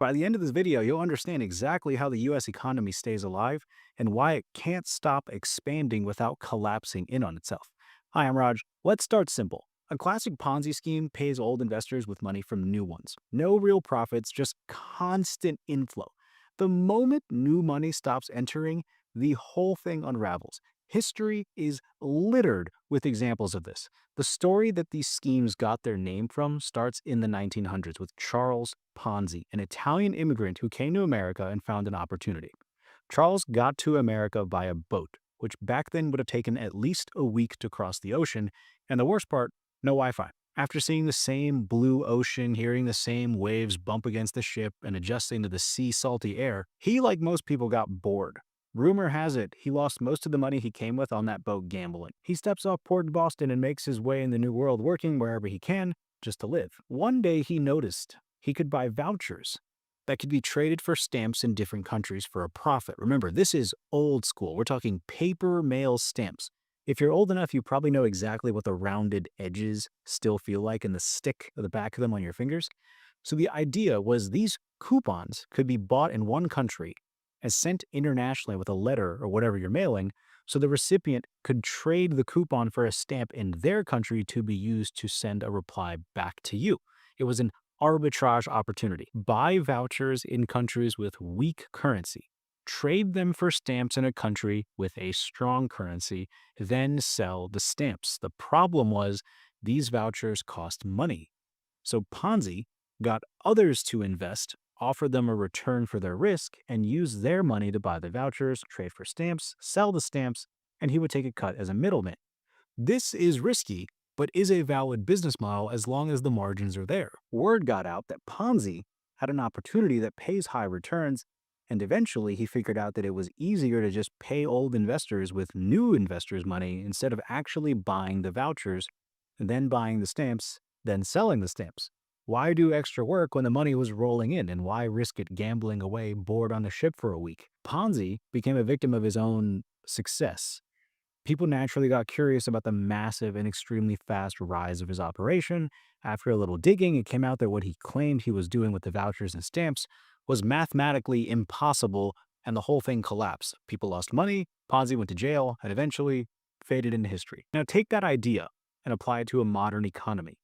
By the end of this video, you'll understand exactly how the US economy stays alive and why it can't stop expanding without collapsing in on itself. Hi, I'm Raj. Let's start simple. A classic Ponzi scheme pays old investors with money from new ones. No real profits, just constant inflow. The moment new money stops entering, the whole thing unravels. History is littered with examples of this. The story that these schemes got their name from starts in the 1900s with Charles Ponzi, an Italian immigrant who came to America and found an opportunity. Charles got to America by a boat, which back then would have taken at least a week to cross the ocean, and the worst part, no Wi Fi. After seeing the same blue ocean, hearing the same waves bump against the ship, and adjusting to the sea salty air, he, like most people, got bored. Rumor has it, he lost most of the money he came with on that boat gambling. He steps off Port Boston and makes his way in the New World working wherever he can, just to live. One day he noticed he could buy vouchers that could be traded for stamps in different countries for a profit. Remember, this is old school. We're talking paper mail stamps. If you're old enough, you probably know exactly what the rounded edges still feel like and the stick of the back of them on your fingers. So the idea was these coupons could be bought in one country and sent internationally with a letter or whatever you're mailing, so the recipient could trade the coupon for a stamp in their country to be used to send a reply back to you. It was an arbitrage opportunity. Buy vouchers in countries with weak currency, trade them for stamps in a country with a strong currency, then sell the stamps. The problem was these vouchers cost money. So Ponzi got others to invest, offered them a return for their risk, and use their money to buy the vouchers, trade for stamps, sell the stamps, and he would take a cut as a middleman. This is risky, but is a valid business model as long as the margins are there. Word got out that Ponzi had an opportunity that pays high returns, and eventually he figured out that it was easier to just pay old investors with new investors' money instead of actually buying the vouchers, then buying the stamps, then selling the stamps. Why do extra work when the money was rolling in, and why risk it gambling away bored on the ship for a week? Ponzi became a victim of his own success. People naturally got curious about the massive and extremely fast rise of his operation. After a little digging, it came out that what he claimed he was doing with the vouchers and stamps was mathematically impossible, and the whole thing collapsed. People lost money, Ponzi went to jail, and eventually faded into history. Now take that idea and apply it to a modern economy.